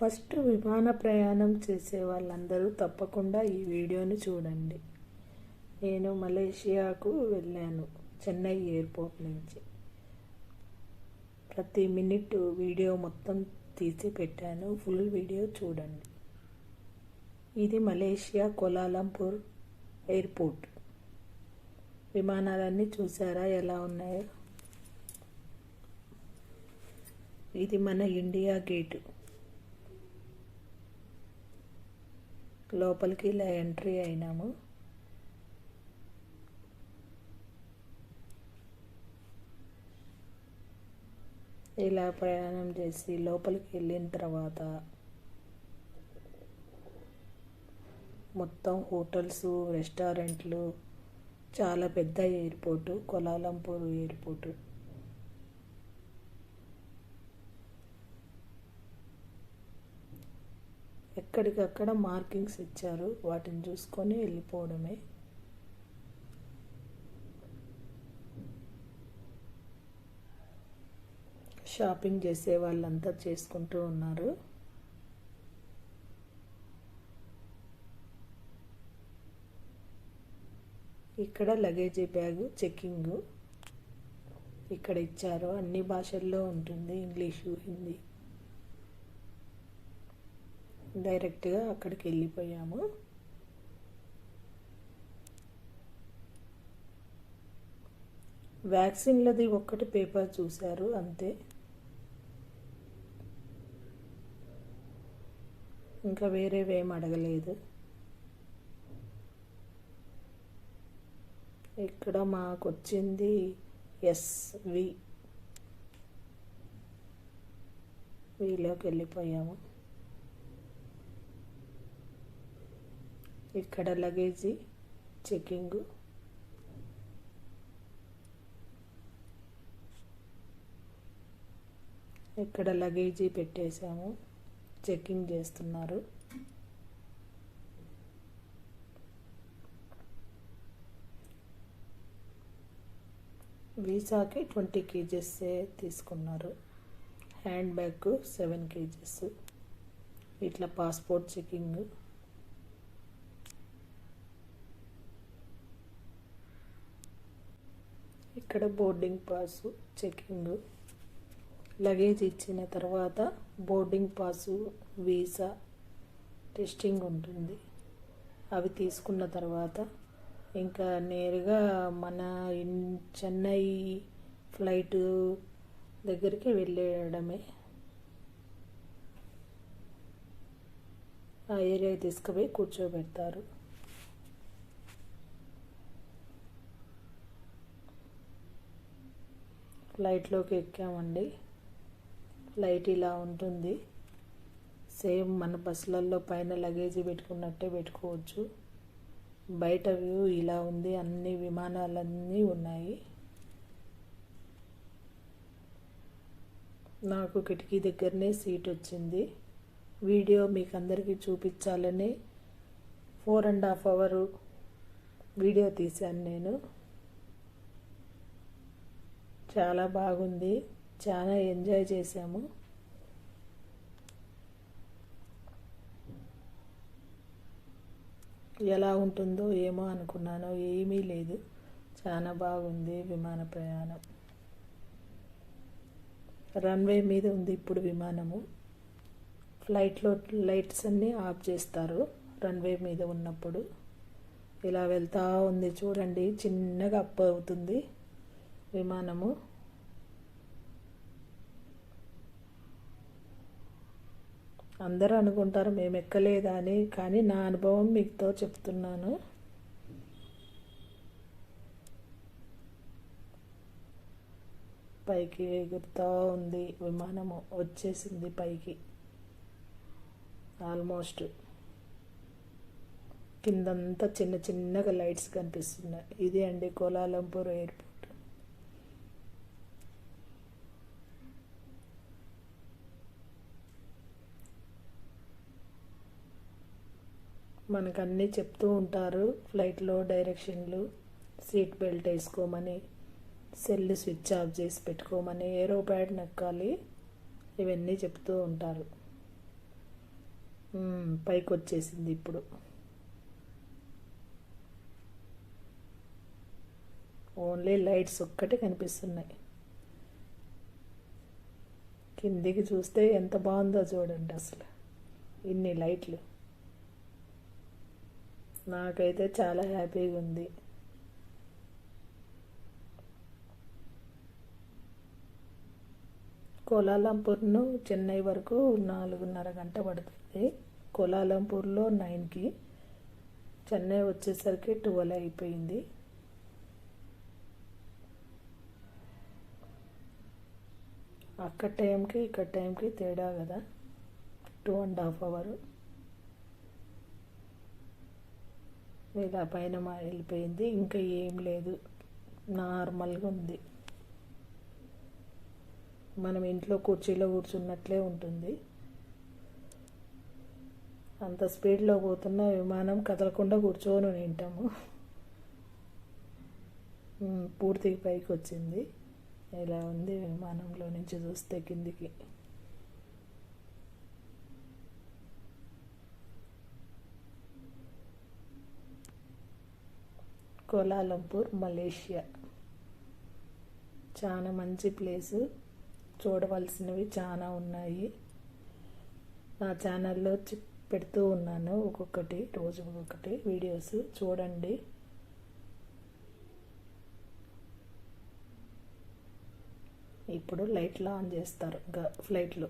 First విమాన ప్రయాణం చేసే వాళ్ళందరూ తప్పకుండా ఈ వీడియోని చూడండి. నేను మలేషియాకు వెళ్ళాను చెన్నై ఎయిర్పోర్ట్ నుంచి. ప్రతి మినిట్ వీడియో మొత్తం తీసి పెట్టాను, ఫుల్ వీడియో చూడండి. ఇది మలేషియా కోలాలంపూర్ ఎయిర్పోర్ట్. విమానాలన్నీ చూసారా ఎలా ఉన్నాయో? ఇది మన ఇండియా గేటు. లోపలికి ఇలా ఎంట్రీ అయినాము. ఇలా ప్రయాణం చేసి లోపలికి వెళ్ళిన తర్వాత మొత్తం హోటల్స్, రెస్టారెంట్లు, చాలా పెద్ద ఎయిర్పోర్టు కోలాలంపూర్ ఎయిర్పోర్టు. ఎక్కడికక్కడ మార్కింగ్స్ ఇచ్చారు, వాటిని చూసుకొని వెళ్ళిపోవడమే. షాపింగ్ చేసే వాళ్ళంతా చేసుకుంటూ ఉన్నారు. ఇక్కడ లగేజీ బ్యాగ్ చెక్కింగ్ ఇక్కడ ఇచ్చారు. అన్ని భాషల్లో ఉంటుంది, ఇంగ్లీషు, హిందీ. డైరెక్ట్గా అక్కడికి వెళ్ళిపోయాము. వ్యాక్సిన్లది ఒక్కటి పేపర్ చూశారు అంతే. ఇంకా వేరేవేం అడగలేదు. ఇక్కడ మాకు వచ్చింది వీలోకి వెళ్ళిపోయాము. ఇక్కడ లగేజీ చెకింగ్. ఇక్కడ లగేజీ పెట్టేశాము, చెకింగ్ చేస్తున్నారు. వీసాకి 20 kgs తీసుకున్నారు. Hand bag 7 kgs. ఇట్లా పాస్పోర్ట్ చెకింగ్. ఇక్కడ బోర్డింగ్ పాసు చెకింగ్. లగేజ్ ఇచ్చిన తర్వాత బోర్డింగ్ పాసు, వీసా టెస్టింగ్ ఉంటుంది. అవి తీసుకున్న తర్వాత ఇంకా నేరుగా మన చెన్నై ఫ్లైట్ దగ్గరికి వెళ్ళేయడమే. ఆ ఏరియా తీసుకుపోయి కూర్చోబెడతారు. ఫ్లైట్లోకి ఎక్కామండి. ఫ్లైట్ ఇలా ఉంటుంది. సేమ్ మన బస్సులలో పైన లగేజీ పెట్టుకున్నట్టే పెట్టుకోవచ్చు. బయట వ్యూ ఇలా ఉంది. అన్ని విమానాలన్నీ ఉన్నాయి. నాకు కిటికీ దగ్గరనే సీట్ వచ్చింది. వీడియో మీకు అందరికీ చూపించాలని 4.5 hours వీడియో తీశాను నేను. చాలా బాగుంది, చాలా ఎంజాయ్ చేశాము. ఎలా ఉంటుందో ఏమో అనుకున్నాను, ఏమీ లేదు. చాలా బాగుంది విమాన ప్రయాణం. రన్వే మీద ఉంది ఇప్పుడు విమానము. ఫ్లైట్లో లైట్స్ అన్నీ ఆఫ్ చేస్తారు రన్వే మీద ఉన్నప్పుడు. ఇలా వెళ్తూ ఉంది చూడండి, చిన్నగా అప్ అవుతుంది విమానము. అందరూ అనుకుంటారు మేము ఎక్కలేదా అని, కానీ నా అనుభవం మీతో చెప్తున్నాను. పైకి ఎగురుతూ ఉంది విమానము. వచ్చేసింది పైకి ఆల్మోస్ట్. కిందంతా చిన్న చిన్నగా లైట్స్ కనిపిస్తున్నాయి. ఇది అండి కోలాలంపూర్ ఎయిర్పోర్ట్. మనకు అన్నీ చెప్తూ ఉంటారు ఫ్లైట్లో డైరెక్షన్లు, సీట్ బెల్ట్ వేసుకోమని, సెల్ స్విచ్ ఆఫ్ చేసి పెట్టుకోమని, ఏరో ప్యాడ్ నొక్కాలి, ఇవన్నీ చెప్తూ ఉంటారు. పైకి వచ్చేసింది ఇప్పుడు. ఓన్లీ లైట్స్ ఒక్కటే కనిపిస్తున్నాయి. కిందికి చూస్తే ఎంత బాగుందో చూడండి అసలు, ఇన్ని లైట్లు. నాకైతే చాలా హ్యాపీగా ఉంది. కోలాలంపూర్ను చెన్నై వరకు 4:30 గంట పడుతుంది. కోలాలంపూర్లో 9కి, చెన్నై వచ్చేసరికి 12 అయిపోయింది. అక్కడ టైంకి ఇక్కడ టైంకి తేడా కదా, 2.5 అవర్. ఇలా పైన వెళ్ళిపోయింది. ఇంకా ఏం లేదు, నార్మల్గా ఉంది. మనం ఇంట్లో కుర్చీలో కూర్చున్నట్లే ఉంటుంది. అంత స్పీడ్లో పోతున్న విమానం కదలకుండా కూర్చొని ఉంటాము. పూర్తిగా పైకి వచ్చింది. ఇలా ఉంది విమానంలో నుంచి చూస్తే కిందికి. Kuala Lumpur, Malaysia. చాలా మంచి ప్లేసు, చూడవలసినవి చాలా ఉన్నాయి. నా ఛానల్లో పెడుతూ ఉన్నాను ఒక్కొక్కటి, రోజు ఒక్కొక్కటి వీడియోస్ చూడండి. ఇప్పుడు లైట్లు ఆన్ చేస్తారు ఫ్లైట్లో.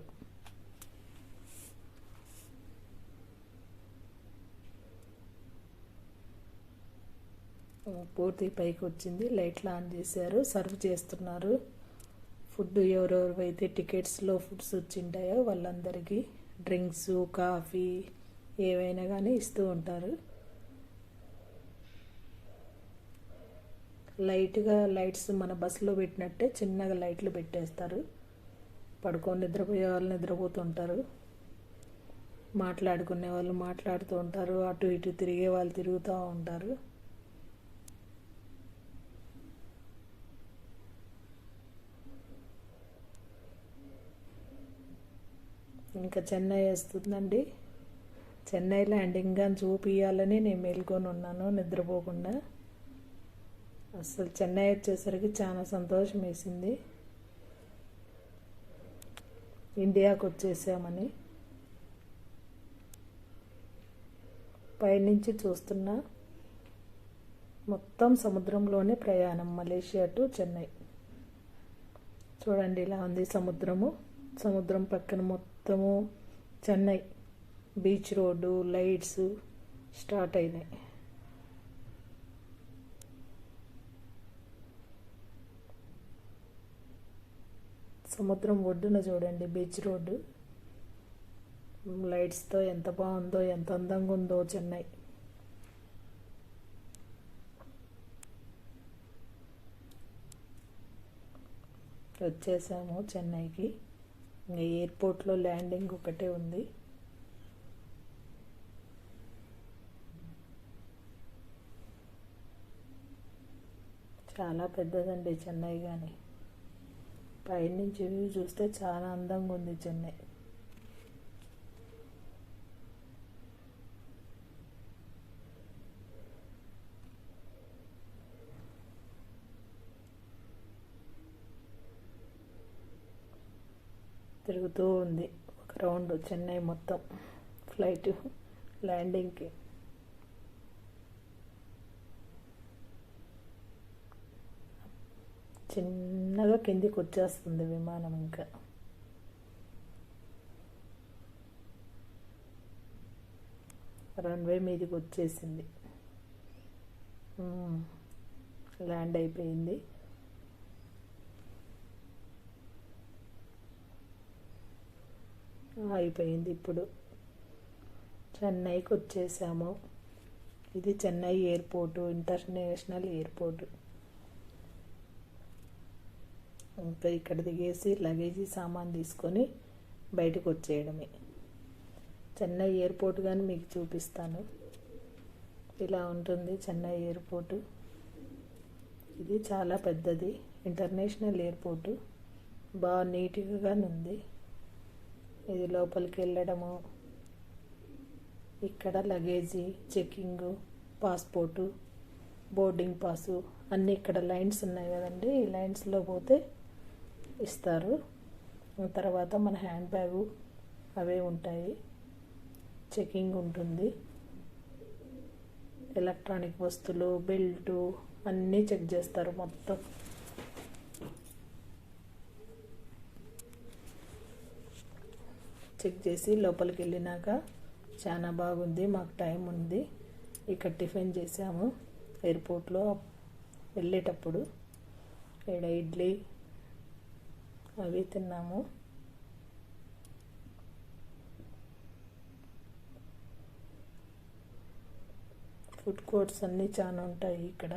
పూర్తి పైకి వచ్చింది, లైట్లు ఆన్ చేశారు, సర్వ్ చేస్తున్నారు ఫుడ్. ఎవరెవరైతే టికెట్స్లో ఫుడ్స్ వచ్చింటాయో వాళ్ళందరికీ డ్రింక్స్, కాఫీ ఏవైనా కానీ ఇస్తూ ఉంటారు. లైట్గా లైట్స్ మన బస్సులో పెట్టినట్టే చిన్నగా లైట్లు పెట్టేస్తారు. పడుకొని నిద్రపోయే వాళ్ళు నిద్రపోతుంటారు, మాట్లాడుకునే వాళ్ళు మాట్లాడుతూ ఉంటారు, అటు ఇటు తిరిగే వాళ్ళు తిరుగుతూ ఉంటారు. ఇంకా చెన్నై వస్తుందండి. చెన్నై ల్యాండింగ్ అని చూపించాలని నేను మేల్కొని ఉన్నాను నిద్రపోకుండా. అసలు చెన్నై వచ్చేసరికి చాలా సంతోషం వేసింది, ఇండియాకు వచ్చేసామని. పైనుంచి చూస్తున్నా మొత్తం సముద్రంలోనే ప్రయాణం, మలేషియా టు చెన్నై. చూడండి ఇలా ఉంది సముద్రము. సముద్రం పక్కన మొత్తము Chennai beach road, lights start అయినాయి. సముద్రం ఒడ్డున చూడండి బీచ్ రోడ్డు, లైట్స్తో ఎంత బాగుందో, ఎంత అందంగా ఉందో చెన్నై. వచ్చేసాము చెన్నైకి. ఇంకా ఎయిర్పోర్ట్లో ల్యాండింగ్ ఒకటే ఉంది. చాలా పెద్దదండి చెన్నై. కానీ పైనుంచి వ్యూ చూస్తే చాలా అందంగా ఉంది చెన్నై. తిరుగుతూ ఉంది ఒక రౌండ్ చెన్నై మొత్తం ఫ్లైట్ ల్యాండింగ్కి. చిన్నగా కిందికి వచ్చేస్తుంది విమానం. ఇంకా రన్వే మీదకి వచ్చేసింది, ల్యాండ్ అయిపోయింది. అయిపోయింది. ఇప్పుడు చెన్నైకి వచ్చేసాము. ఇది చెన్నై ఎయిర్పోర్టు, ఇంటర్నేషనల్ ఎయిర్పోర్టు. ఇంకా ఇక్కడ దిగేసి లగేజీ సామాన్ తీసుకొని బయటకు వచ్చేయడమే. చెన్నై ఎయిర్పోర్ట్ కానీ మీకు చూపిస్తాను. ఇలా ఉంటుంది చెన్నై ఎయిర్పోర్టు. ఇది చాలా పెద్దది ఇంటర్నేషనల్ ఎయిర్పోర్టు, బాగా నీట్గా ఉంది. ఇది లోపలికి వెళ్ళడము, ఇక్కడ luggage checking, passport, boarding pass అన్నీ ఇక్కడ లైన్స్ ఉన్నాయి కదండి. ఈ లైన్స్లో పోతే ఇస్తారు. తర్వాత మన హ్యాండ్ బ్యాగు అవే ఉంటాయి. చెకింగ్ ఉంటుంది. ఎలక్ట్రానిక్ వస్తువులు, బెల్టు అన్నీ చెక్ చేస్తారు మొత్తం. చెక్ చేసి లోపలికి వెళ్ళినాక చాలా బాగుంది, మాకు టైం ఉంది. ఇక్కడ టిఫిన్ చేసాము ఎయిర్పోర్ట్లో వెళ్ళేటప్పుడు. ఇక్కడ ఇడ్లీ అవి తిన్నాము. ఫుడ్ కోర్ట్స్ అన్నీ చాలా ఉంటాయి ఇక్కడ.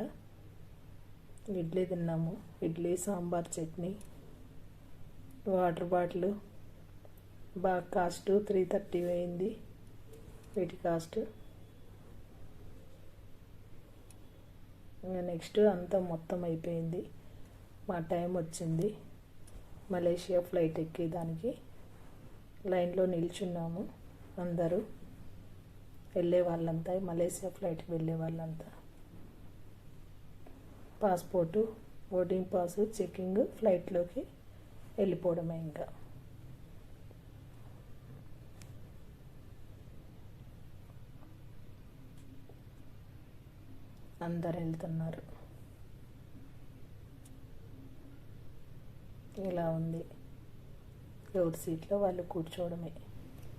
ఇడ్లీ తిన్నాము. ఇడ్లీ, సాంబార్, చట్నీ, వాటర్ బాటిల్ బాగా కాస్ట్ 330 అయింది వీటి కాస్ట్. నెక్స్ట్ అంతా మొత్తం అయిపోయింది. మా టైం వచ్చింది మలేషియా ఫ్లైట్ ఎక్కేదానికి. లైన్లో నిల్చున్నాము అందరూ, వెళ్ళే వాళ్ళంతా, మలేషియా ఫ్లైట్కి వెళ్ళే వాళ్ళంతా. పాస్పోర్టు, బోర్డింగ్ పాసు, చెకింగ్, ఫ్లైట్లోకి వెళ్ళిపోవడమే. ఇంకా అందరు వెళ్తున్నారు. ఇలా ఉంది. ఎవరి సీట్లో వాళ్ళు కూర్చోవడమే.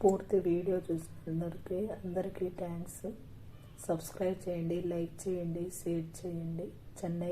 పూర్తి వీడియో చూసినందుకు అందరికీ థ్యాంక్స్. సబ్స్క్రైబ్ చేయండి, లైక్ చేయండి, షేర్ చేయండి. చెన్నై